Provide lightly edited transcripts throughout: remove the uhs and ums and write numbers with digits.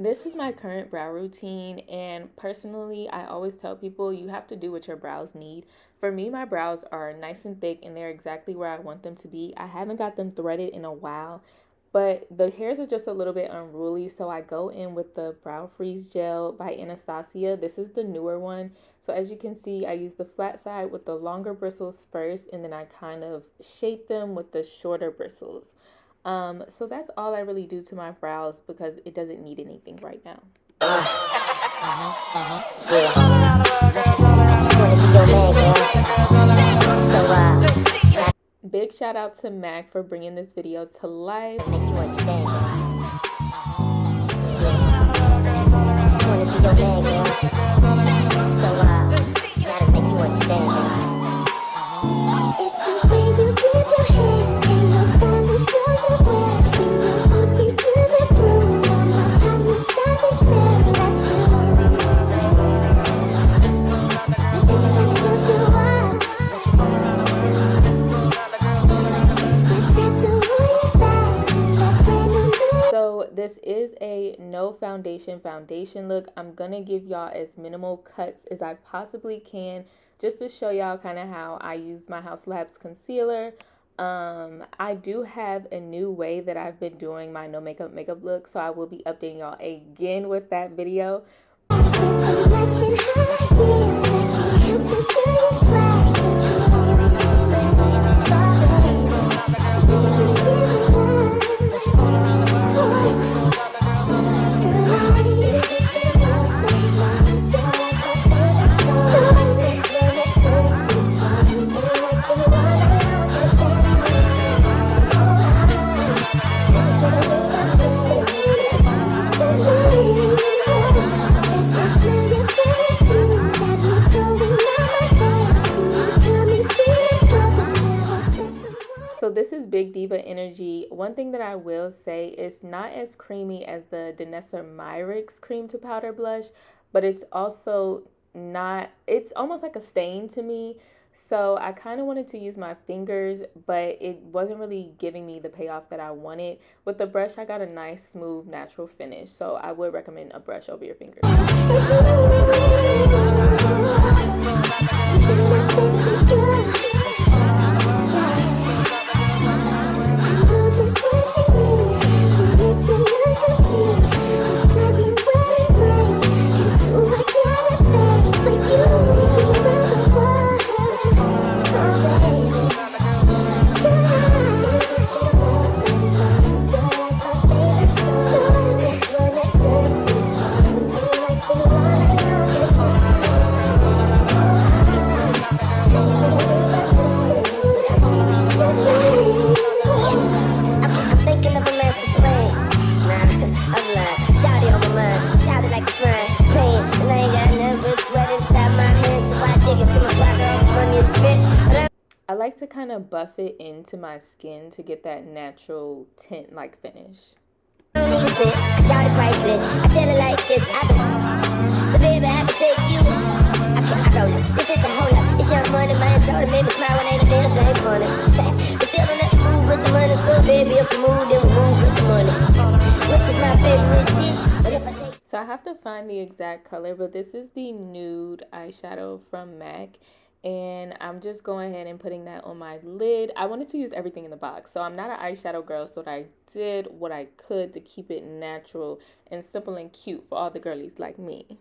This is my current brow routine, and personally, I always tell people you have to do what your brows need. For me, my brows are nice and thick, and they're exactly where I want them to be. I haven't got them threaded in a while, but the hairs are just a little bit unruly, so I go in with the Brow Freeze Gel by Anastasia. This is the newer one. So as you can see, I use the flat side with the longer bristles first, and then I kind of shape them with the shorter bristles. So that's all I really do to my brows because it doesn't need anything right now. Big shout out to Mac for bringing this video to life. Make you understand, just wanna be your man, girl. So gotta make you understand, it's the way you give your hand and your stylish clothes you wear. When you walk into the room, I'm not on the side staring at you. They just wanna use you up. So this is a no foundation look. I'm gonna give y'all as minimal cuts as I possibly can just to show y'all kind of how I use my Haus concealer. I do have a new way that I've been doing my no makeup look, so I will be updating y'all again with that video. So this is Big Diva Energy. One thing that I will say is not as creamy as the Danessa Myricks cream to powder blush, but it's also not, it's almost like a stain to me. So I kind of wanted to use my fingers, but it wasn't really giving me the payoff that I wanted. With the brush, I got a nice, smooth, natural finish. So I would recommend a brush over your fingers. I like to kind of buff it into my skin to get that natural tint like finish. Shout priceless. I tell it like this. So baby, I can take you. I roll up. This is the whole up. It's young money, man. Show to make me smile when ain't a damn thing funny. But still don't let me move with the money. So baby, if we move, then we move with the money. Which is my favorite dish. But if I take... So I have to find the exact color, but this is the nude eyeshadow from MAC. And I'm just going ahead and putting that on my lid. I wanted to use everything in the box, so I'm not an eyeshadow girl, so I did what I could to keep it natural and simple and cute for all the girlies like me.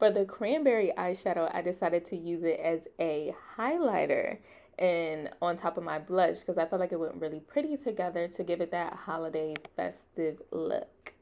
For the Cranberry eyeshadow, I decided to use it as a highlighter and on top of my blush because I felt like it went really pretty together to give it that holiday festive look.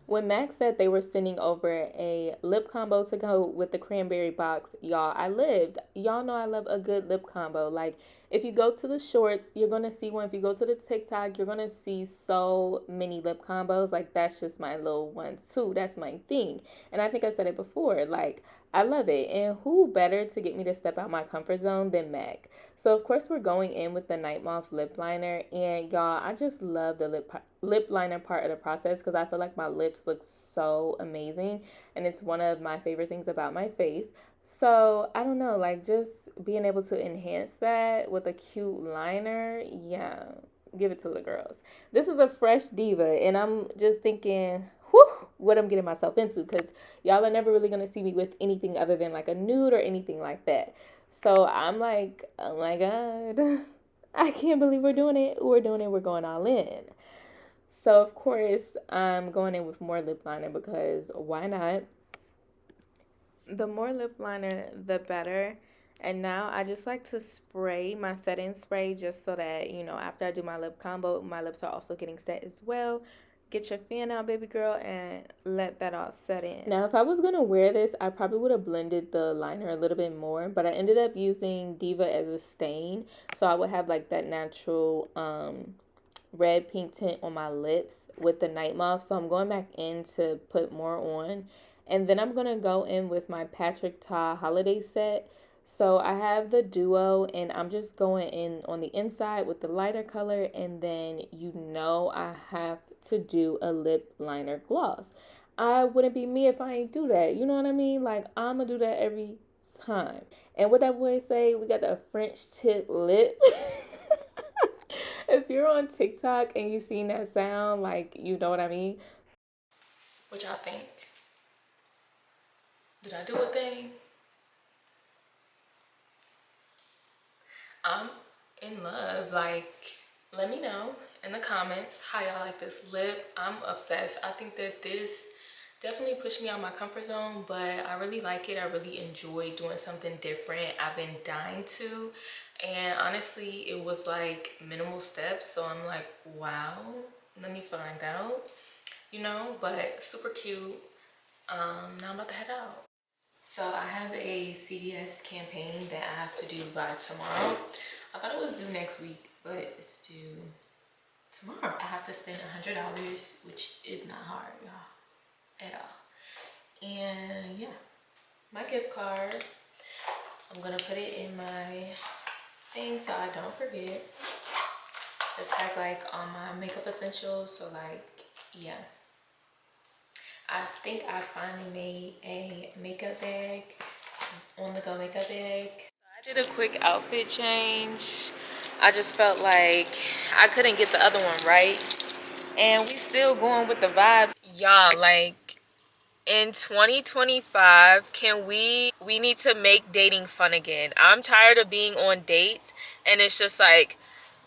When Mac said they were sending over a lip combo to go with the Cranberry box, y'all, I lived. Y'all know I love a good lip combo. Like, If you go to the shorts, you're going to see one. If you go to the TikTok, you're going to see so many lip combos. Like, that's just my little one too. That's my thing. And I think I said it before. Like, I love it. And who better to get me to step out my comfort zone than MAC? So, of course, we're going in with the Nightmoth lip liner. And, y'all, I just love the lip liner part of the process because I feel like my lips look so amazing. And it's one of my favorite things about my face. So, I don't know, like, just being able to enhance that with a cute liner, yeah, give it to the girls. This is a fresh diva, and I'm just thinking, whew, what I'm getting myself into, because y'all are never really going to see me with anything other than, like, a nude or anything like that. So, I'm like, oh, my God, I can't believe we're doing it. We're doing it. We're going all in. So, of course, I'm going in with more lip liner because why not? The more lip liner, the better. And now I just like to spray my setting spray just so that, you know, after I do my lip combo, my lips are also getting set as well. Get your fan out, baby girl, and let that all set in. Now, if I was going to wear this, I probably would have blended the liner a little bit more. But I ended up using Diva as a stain. So I would have like that natural red pink tint on my lips with the Nightmoth. So I'm going back in to put more on. And then I'm going to go in with my Patrick Ta holiday set. So I have the duo and I'm just going in on the inside with the lighter color. And then you know I have to do a lip liner gloss. I wouldn't be me if I ain't do that. You know what I mean? Like, I'm going to do that every time. And what that boy say, we got the French tip lip. If you're on TikTok and you seen that sound, like, you know what I mean? What y'all think? Did I do a thing? I'm in love. Like, let me know in the comments how y'all like this lip. I'm obsessed. I think that this definitely pushed me out of my comfort zone, but I really like it. I really enjoy doing something different. I've been dying to. And honestly, it was like minimal steps. So I'm like, wow, let me find out, you know, but super cute. Now I'm about to head out. So I have a CVS campaign that I have to do by tomorrow. I thought it was due next week, but it's due tomorrow. I have to spend $100, which is not hard, y'all, at all. And yeah, my gift card, I'm gonna put it in my thing so I don't forget. This has like all my makeup essentials, so like, yeah. I think I finally made a makeup bag, on-the-go makeup bag. I did a quick outfit change. I just felt like I couldn't get the other one right. And we still going with the vibes. Y'all, like, in 2025, we need to make dating fun again. I'm tired of being on dates, and it's just like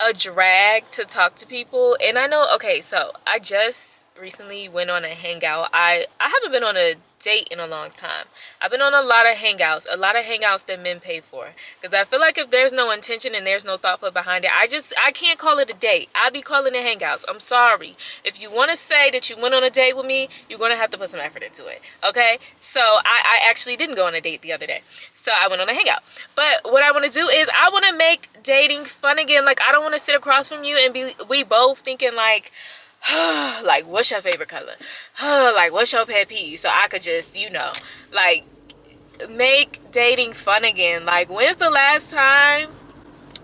a drag to talk to people. And I know, okay, so I just recently went on a hangout. I haven't been on a date in a long time. I've been on a lot of hangouts that men pay for, because I feel like if there's no intention and there's no thought put behind it, I can't call it a date. I be calling it hangouts. I'm sorry. If you want to say that you went on a date with me, you're gonna have to put some effort into it, okay? So I actually didn't go on a date the other day, so I went on a hangout. But what I want to do is I want to make dating fun again. Like, I don't want to sit across from you and we both thinking like, like, what's your favorite color? Like, what's your pet peeve? So I could just, you know, like, make dating fun again. Like, when's the last time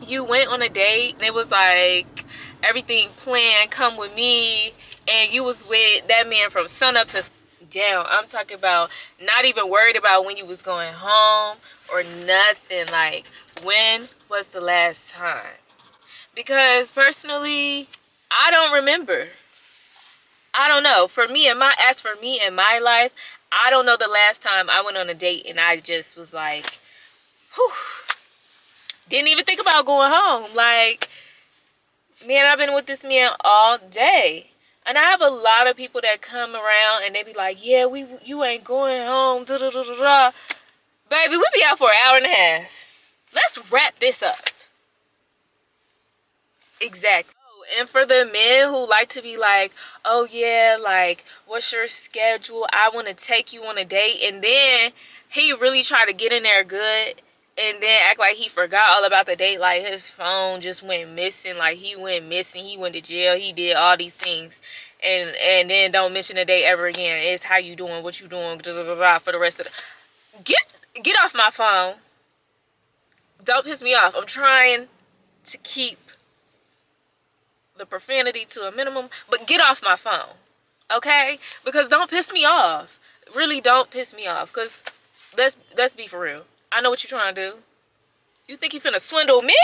you went on a date and it was like everything planned, come with me, and you was with that man from sun up to down? I'm talking about not even worried about when you was going home or nothing. Like, when was the last time? Because personally, I don't remember. I don't know. As for me in my life, I don't know the last time I went on a date and I just was like, whew, didn't even think about going home. Like, man, I've been with this man all day. And I have a lot of people that come around and they be like, yeah, you ain't going home, da da da da da. Baby, we be out for an hour and a half. Let's wrap this up. Exactly. And for the men who like to be like, oh yeah, like, what's your schedule? I want to take you on a date. And then he really try to get in there good and then act like he forgot all about the date, like his phone just went missing, like he went missing, he went to jail, he did all these things, and then don't mention the date ever again. It's how you doing, what you doing, blah, blah, blah, blah, for the rest of the... Get off my phone. Don't piss me off. I'm trying to keep the profanity to a minimum, but get off my phone, okay? Because don't piss me off. Really don't piss me off, because let's be for real. I know what you're trying to do. You think you finna swindle me?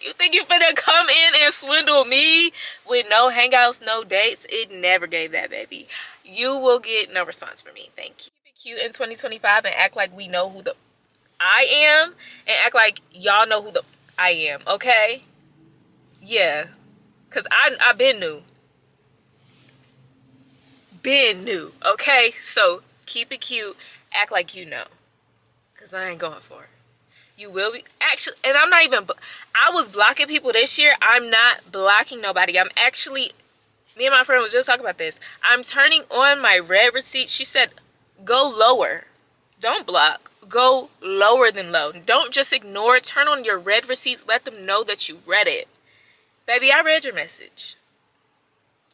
You think you finna come in and swindle me with no hangouts, no dates? It never gave that, baby. You will get no response from me. Thank you. Keep it cute in 2025 and act like we know who the I am, and act like y'all know who the I am, okay? Yeah. Because I been new. Been new, okay? So keep it cute. Act like you know. Because I ain't going for it. You will be. Actually, and I'm not even. I was blocking people this year. I'm not blocking nobody. I'm actually. Me and my friend was just talking about this. I'm turning on my red receipt. She said, go lower. Don't block. Go lower than low. Don't just ignore it. Turn on your red receipts. Let them know that you read it. Baby, I read your message.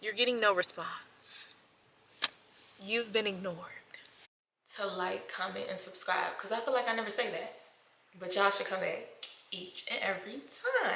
You're getting no response. You've been ignored. To like, comment, and subscribe, because I feel like I never say that. But y'all should come back each and every time.